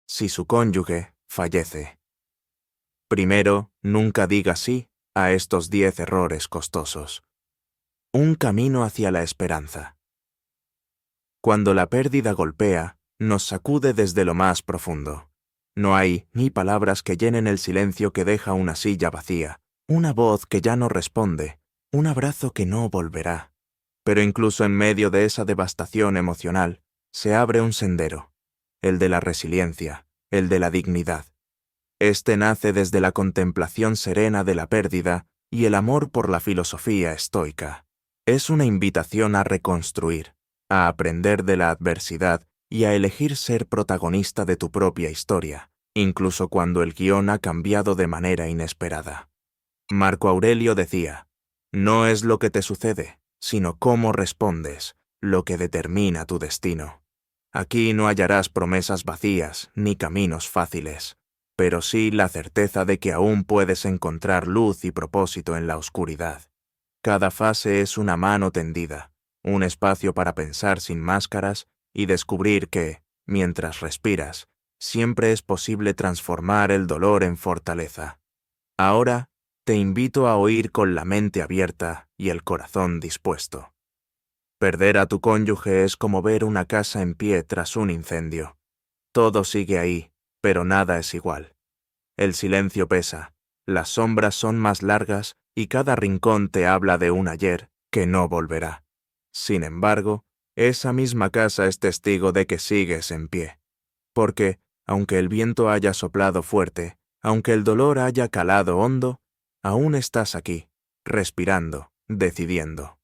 si su cónyuge fallece. Primero, nunca diga sí a estos 10 errores costosos. Un camino hacia la esperanza. Cuando la pérdida golpea, nos sacude desde lo más profundo. No hay ni palabras que llenen el silencio que deja una silla vacía, una voz que ya no responde, un abrazo que no volverá. Pero incluso en medio de esa devastación emocional, se abre un sendero, el de la resiliencia, el de la dignidad. Este nace desde la contemplación serena de la pérdida y el amor por la filosofía estoica. Es una invitación a reconstruir, a aprender de la adversidad y a elegir ser protagonista de tu propia historia, incluso cuando el guión ha cambiado de manera inesperada. Marco Aurelio decía, no es lo que te sucede, sino cómo respondes, lo que determina tu destino. Aquí no hallarás promesas vacías ni caminos fáciles, pero sí la certeza de que aún puedes encontrar luz y propósito en la oscuridad. Cada fase es una mano tendida, un espacio para pensar sin máscaras y descubrir que, mientras respiras, siempre es posible transformar el dolor en fortaleza. Ahora, te invito a oír con la mente abierta y el corazón dispuesto. Perder a tu cónyuge es como ver una casa en pie tras un incendio. Todo sigue ahí, pero nada es igual. El silencio pesa, las sombras son más largas y cada rincón te habla de un ayer que no volverá. Sin embargo, esa misma casa es testigo de que sigues en pie. Porque, aunque el viento haya soplado fuerte, aunque el dolor haya calado hondo, aún estás aquí, respirando, decidiendo.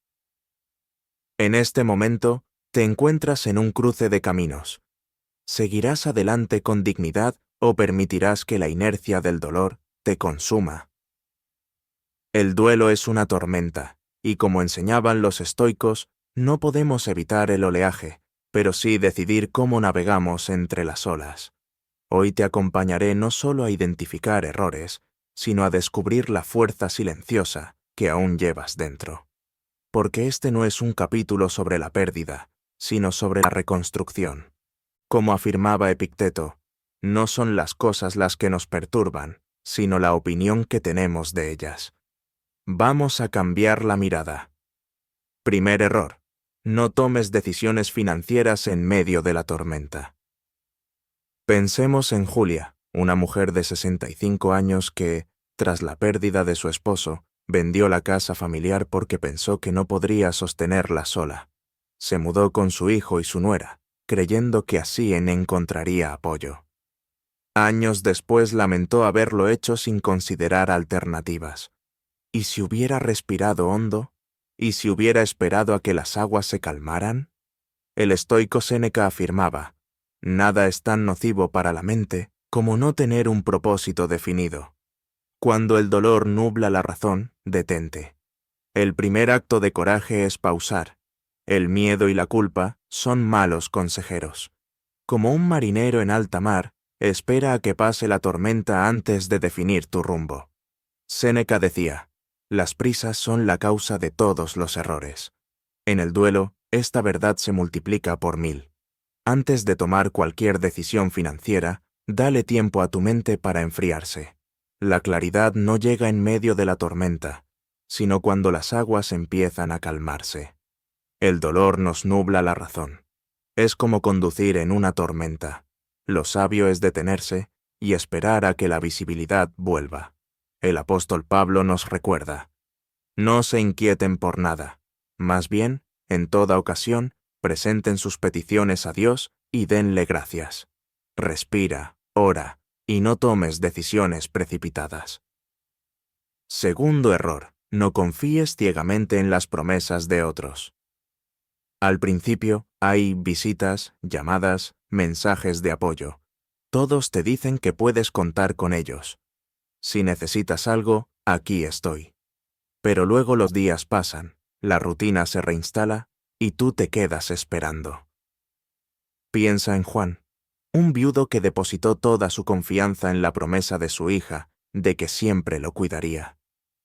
En este momento, te encuentras en un cruce de caminos. ¿Seguirás adelante con dignidad o permitirás que la inercia del dolor te consuma? El duelo es una tormenta, y como enseñaban los estoicos, no podemos evitar el oleaje, pero sí decidir cómo navegamos entre las olas. Hoy te acompañaré no solo a identificar errores, sino a descubrir la fuerza silenciosa que aún llevas dentro. Porque este no es un capítulo sobre la pérdida, sino sobre la reconstrucción. Como afirmaba Epicteto, no son las cosas las que nos perturban, sino la opinión que tenemos de ellas. Vamos a cambiar la mirada. Primer error: no tomes decisiones financieras en medio de la tormenta. Pensemos en Julia, una mujer de 65 años que, tras la pérdida de su esposo, vendió la casa familiar porque pensó que no podría sostenerla sola. Se mudó con su hijo y su nuera, creyendo que así encontraría apoyo. Años después lamentó haberlo hecho sin considerar alternativas. ¿Y si hubiera respirado hondo? ¿Y si hubiera esperado a que las aguas se calmaran? El estoico Séneca afirmaba, nada es tan nocivo para la mente como no tener un propósito definido. Cuando el dolor nubla la razón, detente. El primer acto de coraje es pausar. El miedo y la culpa son malos consejeros. Como un marinero en alta mar, espera a que pase la tormenta antes de definir tu rumbo. Séneca decía, las prisas son la causa de todos los errores. En el duelo, esta verdad se multiplica por 1000. Antes de tomar cualquier decisión financiera, dale tiempo a tu mente para enfriarse. La claridad no llega en medio de la tormenta, sino cuando las aguas empiezan a calmarse. El dolor nos nubla la razón. Es como conducir en una tormenta. Lo sabio es detenerse y esperar a que la visibilidad vuelva. El apóstol Pablo nos recuerda, no se inquieten por nada, más bien, en toda ocasión, presenten sus peticiones a Dios y denle gracias. Respira, ora, y no tomes decisiones precipitadas. Segundo error: no confíes ciegamente en las promesas de otros. Al principio, hay visitas, llamadas, mensajes de apoyo. Todos te dicen que puedes contar con ellos. Si necesitas algo, aquí estoy. Pero luego los días pasan, la rutina se reinstala y tú te quedas esperando. Piensa en Juan, un viudo que depositó toda su confianza en la promesa de su hija, de que siempre lo cuidaría.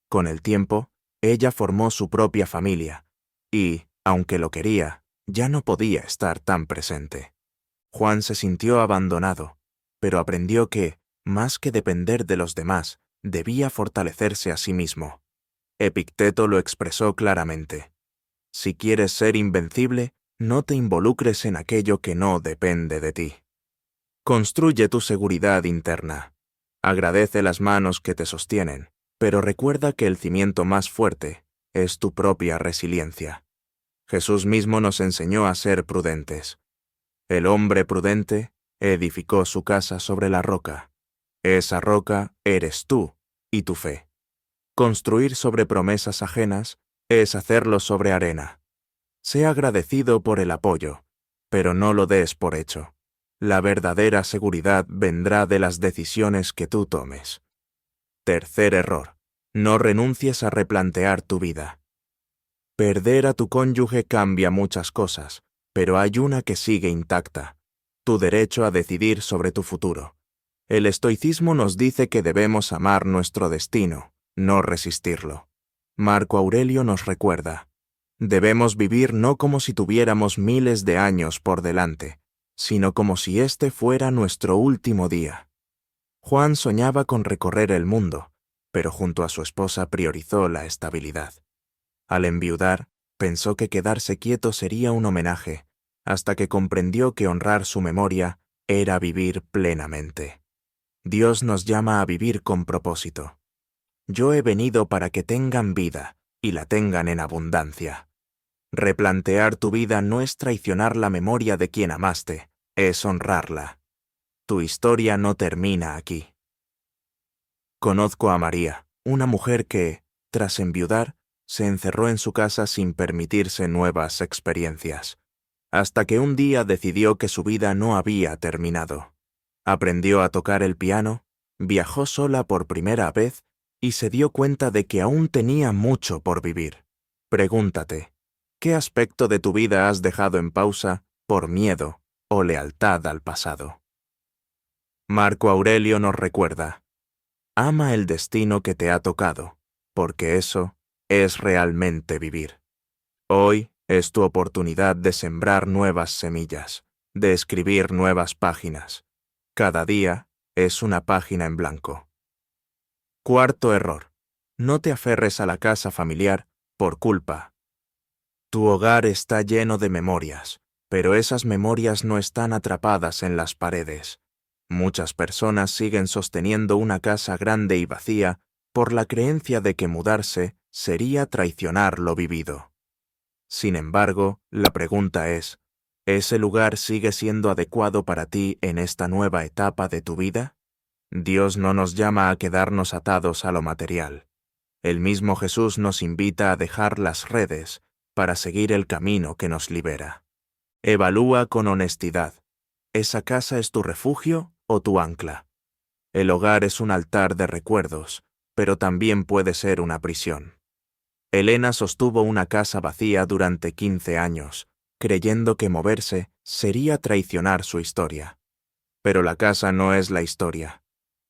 Con el tiempo, ella formó su propia familia, y, aunque lo quería, ya no podía estar tan presente. Juan se sintió abandonado, pero aprendió que, más que depender de los demás, debía fortalecerse a sí mismo. Epicteto lo expresó claramente. Si quieres ser invencible, no te involucres en aquello que no depende de ti. Construye tu seguridad interna. Agradece las manos que te sostienen, pero recuerda que el cimiento más fuerte es tu propia resiliencia. Jesús mismo nos enseñó a ser prudentes. El hombre prudente edificó su casa sobre la roca. Esa roca eres tú y tu fe. Construir sobre promesas ajenas es hacerlo sobre arena. Sé agradecido por el apoyo, pero no lo des por hecho. La verdadera seguridad vendrá de las decisiones que tú tomes. Tercer error. No renuncies a replantear tu vida. Perder a tu cónyuge cambia muchas cosas, pero hay una que sigue intacta: tu derecho a decidir sobre tu futuro. El estoicismo nos dice que debemos amar nuestro destino, no resistirlo. Marco Aurelio nos recuerda: debemos vivir no como si tuviéramos miles de años por delante, sino como si este fuera nuestro último día. Juan soñaba con recorrer el mundo, pero junto a su esposa priorizó la estabilidad. Al enviudar, pensó que quedarse quieto sería un homenaje, hasta que comprendió que honrar su memoria era vivir plenamente. Dios nos llama a vivir con propósito. Yo he venido para que tengan vida, y la tengan en abundancia. Replantear tu vida no es traicionar la memoria de quien amaste, es honrarla. Tu historia no termina aquí. Conozco a María, una mujer que, tras enviudar, se encerró en su casa sin permitirse nuevas experiencias, hasta que un día decidió que su vida no había terminado. Aprendió a tocar el piano, viajó sola por primera vez y se dio cuenta de que aún tenía mucho por vivir. Pregúntate, ¿qué aspecto de tu vida has dejado en pausa por miedo o lealtad al pasado? Marco Aurelio nos recuerda: ama el destino que te ha tocado, porque eso es realmente vivir. Hoy es tu oportunidad de sembrar nuevas semillas, de escribir nuevas páginas. Cada día es una página en blanco. Cuarto error. No te aferres a la casa familiar por culpa. Tu hogar está lleno de memorias, pero esas memorias no están atrapadas en las paredes. Muchas personas siguen sosteniendo una casa grande y vacía por la creencia de que mudarse sería traicionar lo vivido. Sin embargo, la pregunta es: ¿ese lugar sigue siendo adecuado para ti en esta nueva etapa de tu vida? Dios no nos llama a quedarnos atados a lo material. El mismo Jesús nos invita a dejar las redes para seguir el camino que nos libera. Evalúa con honestidad: ¿esa casa es tu refugio o tu ancla? El hogar es un altar de recuerdos, pero también puede ser una prisión. Elena sostuvo una casa vacía durante 15 años, creyendo que moverse sería traicionar su historia. Pero la casa no es la historia.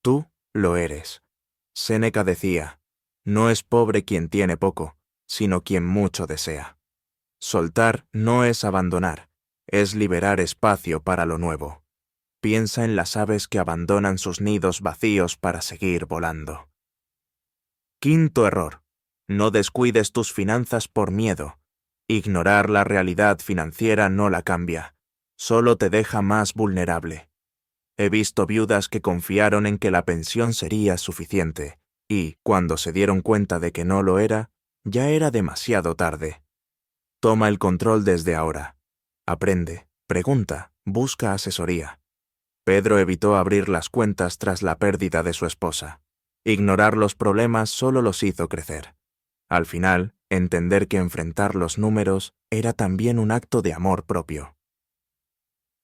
Tú lo eres. Séneca decía: no es pobre quien tiene poco, sino quien mucho desea. Soltar no es abandonar, es liberar espacio para lo nuevo. Piensa en las aves que abandonan sus nidos vacíos para seguir volando. Quinto error. No descuides tus finanzas por miedo. Ignorar la realidad financiera no la cambia, solo te deja más vulnerable. He visto viudas que confiaron en que la pensión sería suficiente, y, cuando se dieron cuenta de que no lo era, ya era demasiado tarde. Toma el control desde ahora. Aprende, pregunta, busca asesoría. Pedro evitó abrir las cuentas tras la pérdida de su esposa. Ignorar los problemas solo los hizo crecer. Al final, entender que enfrentar los números era también un acto de amor propio.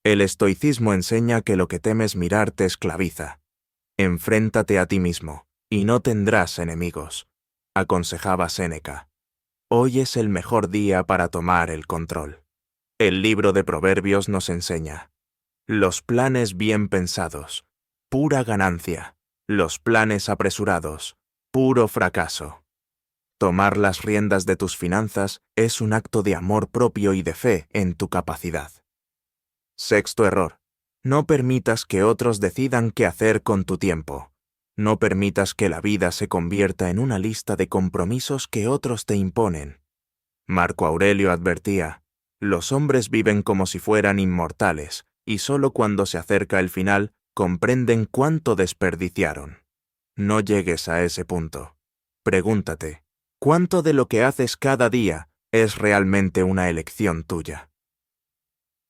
El estoicismo enseña que lo que temes mirar te esclaviza. Enfréntate a ti mismo, y no tendrás enemigos, aconsejaba Séneca. Hoy es el mejor día para tomar el control. El libro de Proverbios nos enseña: los planes bien pensados, pura ganancia; los planes apresurados, puro fracaso. Tomar las riendas de tus finanzas es un acto de amor propio y de fe en tu capacidad. Sexto error. No permitas que otros decidan qué hacer con tu tiempo. No permitas que la vida se convierta en una lista de compromisos que otros te imponen. Marco Aurelio advertía, los hombres viven como si fueran inmortales, y solo cuando se acerca el final comprenden cuánto desperdiciaron. No llegues a ese punto. Pregúntate, ¿cuánto de lo que haces cada día es realmente una elección tuya?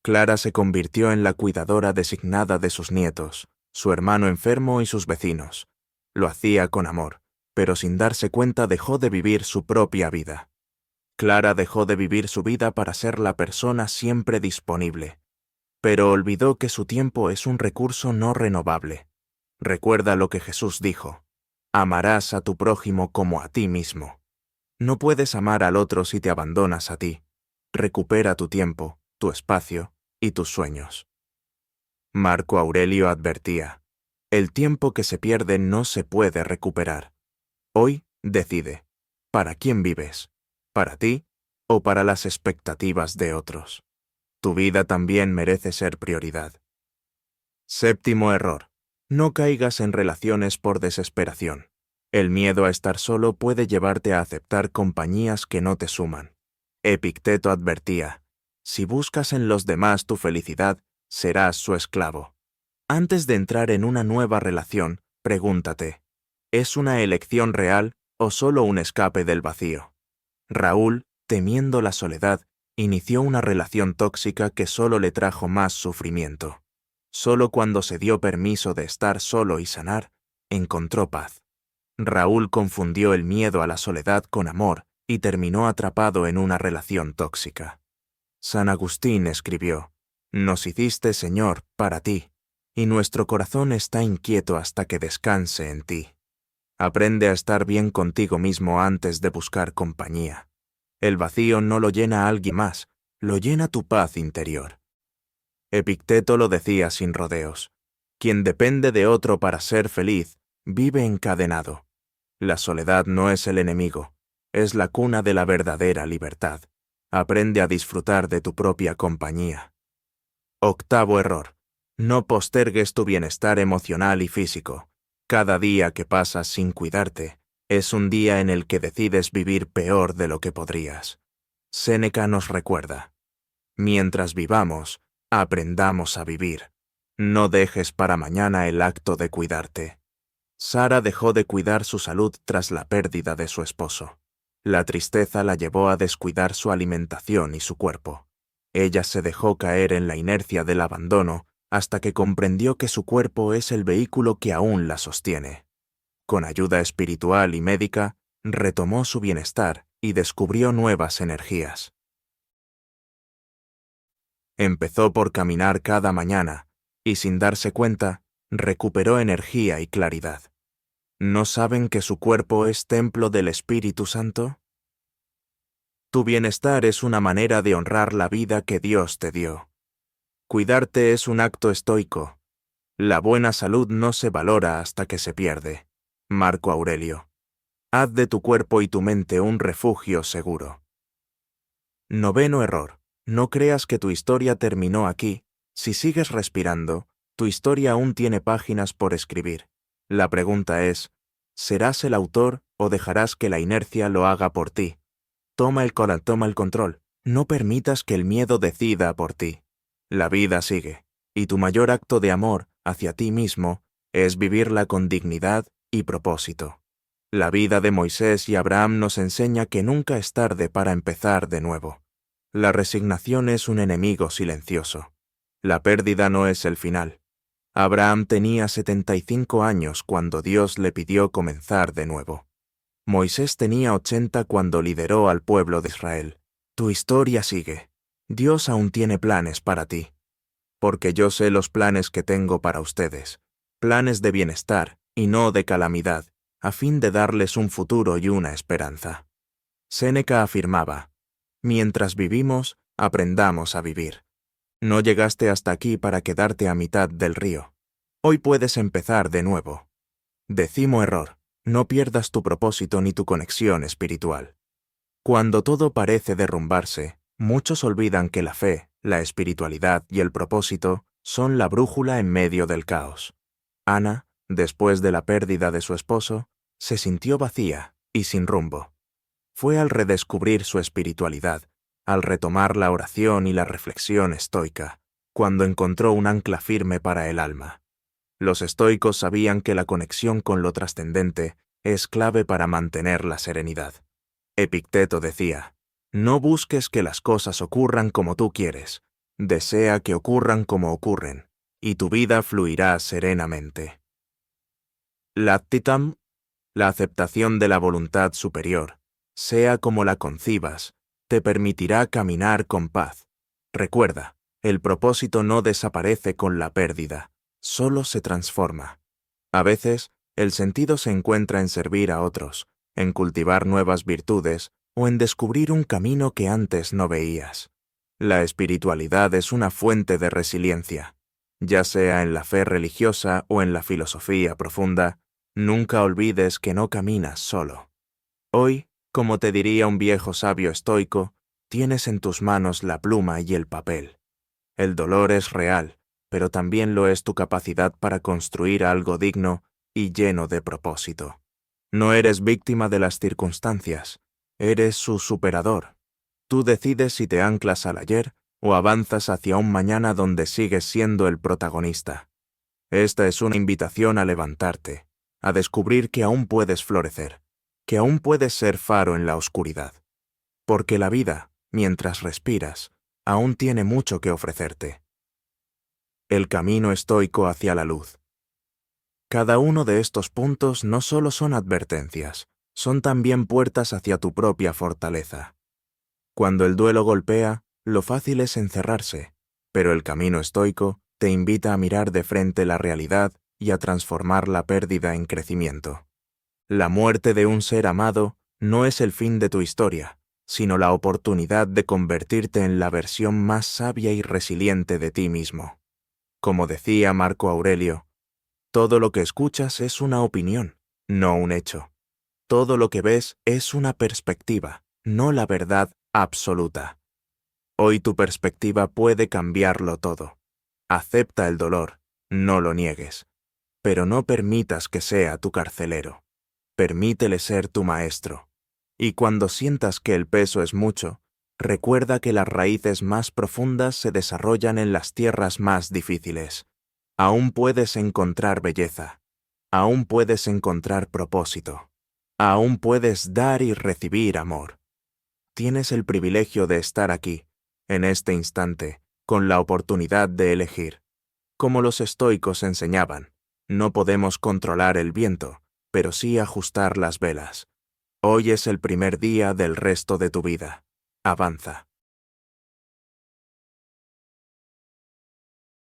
Clara se convirtió en la cuidadora designada de sus nietos, su hermano enfermo y sus vecinos. Lo hacía con amor, pero sin darse cuenta dejó de vivir su propia vida. Clara dejó de vivir su vida para ser la persona siempre disponible, pero olvidó que su tiempo es un recurso no renovable. Recuerda lo que Jesús dijo: amarás a tu prójimo como a ti mismo. No puedes amar al otro si te abandonas a ti. Recupera tu tiempo, tu espacio y tus sueños. Marco Aurelio advertía, el tiempo que se pierde no se puede recuperar. Hoy decide, ¿para quién vives? ¿Para ti o para las expectativas de otros? Tu vida también merece ser prioridad. Séptimo error. No caigas en relaciones por desesperación. El miedo a estar solo puede llevarte a aceptar compañías que no te suman. Epicteto advertía, si buscas en los demás tu felicidad, serás su esclavo. Antes de entrar en una nueva relación, pregúntate, ¿es una elección real o solo un escape del vacío? Raúl, temiendo la soledad, inició una relación tóxica que solo le trajo más sufrimiento. Solo cuando se dio permiso de estar solo y sanar, encontró paz. Raúl confundió el miedo a la soledad con amor y terminó atrapado en una relación tóxica. San Agustín escribió, «Nos hiciste, Señor, para ti, y nuestro corazón está inquieto hasta que descanse en ti». Aprende a estar bien contigo mismo antes de buscar compañía. El vacío no lo llena alguien más, lo llena tu paz interior. Epicteto lo decía sin rodeos. Quien depende de otro para ser feliz, vive encadenado. La soledad no es el enemigo, es la cuna de la verdadera libertad. Aprende a disfrutar de tu propia compañía. Octavo error. No postergues tu bienestar emocional y físico. Cada día que pasas sin cuidarte es un día en el que decides vivir peor de lo que podrías. Séneca nos recuerda, mientras vivamos, aprendamos a vivir. No dejes para mañana el acto de cuidarte. Sara dejó de cuidar su salud tras la pérdida de su esposo. La tristeza la llevó a descuidar su alimentación y su cuerpo. Ella se dejó caer en la inercia del abandono hasta que comprendió que su cuerpo es el vehículo que aún la sostiene. Con ayuda espiritual y médica, retomó su bienestar y descubrió nuevas energías. Empezó por caminar cada mañana y, sin darse cuenta, recuperó energía y claridad. ¿No saben que su cuerpo es templo del Espíritu Santo? Tu bienestar es una manera de honrar la vida que Dios te dio. Cuidarte es un acto estoico. La buena salud no se valora hasta que se pierde. Marco Aurelio. Haz de tu cuerpo y tu mente un refugio seguro. Noveno error. No creas que tu historia terminó aquí. Si sigues respirando, tu historia aún tiene páginas por escribir. La pregunta es, ¿serás el autor o dejarás que la inercia lo haga por ti? Toma el control. No permitas que el miedo decida por ti. La vida sigue, y tu mayor acto de amor hacia ti mismo es vivirla con dignidad y propósito. La vida de Moisés y Abraham nos enseña que nunca es tarde para empezar de nuevo. La resignación es un enemigo silencioso. La pérdida no es el final. Abraham tenía 75 años cuando Dios le pidió comenzar de nuevo. Moisés tenía 80 cuando lideró al pueblo de Israel. Tu historia sigue. Dios aún tiene planes para ti. Porque yo sé los planes que tengo para ustedes, planes de bienestar y no de calamidad, a fin de darles un futuro y una esperanza. Séneca afirmaba, mientras vivimos, aprendamos a vivir. No llegaste hasta aquí para quedarte a mitad del río. Hoy puedes empezar de nuevo. Décimo error. No pierdas tu propósito ni tu conexión espiritual. Cuando todo parece derrumbarse, muchos olvidan que la fe, la espiritualidad y el propósito son la brújula en medio del caos. Ana, después de la pérdida de su esposo, se sintió vacía y sin rumbo. Fue al redescubrir su espiritualidad, al retomar la oración y la reflexión estoica, cuando encontró un ancla firme para el alma. Los estoicos sabían que la conexión con lo trascendente es clave para mantener la serenidad. Epicteto decía: no busques que las cosas ocurran como tú quieres, desea que ocurran como ocurren, y tu vida fluirá serenamente. Latitam, la aceptación de la voluntad superior, sea como la concibas, te permitirá caminar con paz. Recuerda, el propósito no desaparece con la pérdida, solo se transforma. A veces, el sentido se encuentra en servir a otros, en cultivar nuevas virtudes o en descubrir un camino que antes no veías. La espiritualidad es una fuente de resiliencia. Ya sea en la fe religiosa o en la filosofía profunda, nunca olvides que no caminas solo. Hoy, como te diría un viejo sabio estoico, tienes en tus manos la pluma y el papel. El dolor es real, pero también lo es tu capacidad para construir algo digno y lleno de propósito. No eres víctima de las circunstancias, eres su superador. Tú decides si te anclas al ayer o avanzas hacia un mañana donde sigues siendo el protagonista. Esta es una invitación a levantarte, a descubrir que aún puedes florecer, que aún puedes ser faro en la oscuridad. Porque la vida, mientras respiras, aún tiene mucho que ofrecerte. El camino estoico hacia la luz. Cada uno de estos puntos no solo son advertencias, son también puertas hacia tu propia fortaleza. Cuando el duelo golpea, lo fácil es encerrarse, pero el camino estoico te invita a mirar de frente la realidad y a transformar la pérdida en crecimiento. La muerte de un ser amado no es el fin de tu historia, sino la oportunidad de convertirte en la versión más sabia y resiliente de ti mismo. Como decía Marco Aurelio, todo lo que escuchas es una opinión, no un hecho. Todo lo que ves es una perspectiva, no la verdad absoluta. Hoy tu perspectiva puede cambiarlo todo. Acepta el dolor, no lo niegues, pero no permitas que sea tu carcelero. Permítele ser tu maestro. Y cuando sientas que el peso es mucho, recuerda que las raíces más profundas se desarrollan en las tierras más difíciles. Aún puedes encontrar belleza. Aún puedes encontrar propósito. Aún puedes dar y recibir amor. Tienes el privilegio de estar aquí, en este instante, con la oportunidad de elegir. Como los estoicos enseñaban, no podemos controlar el viento, pero sí ajustar las velas. Hoy es el primer día del resto de tu vida. Avanza.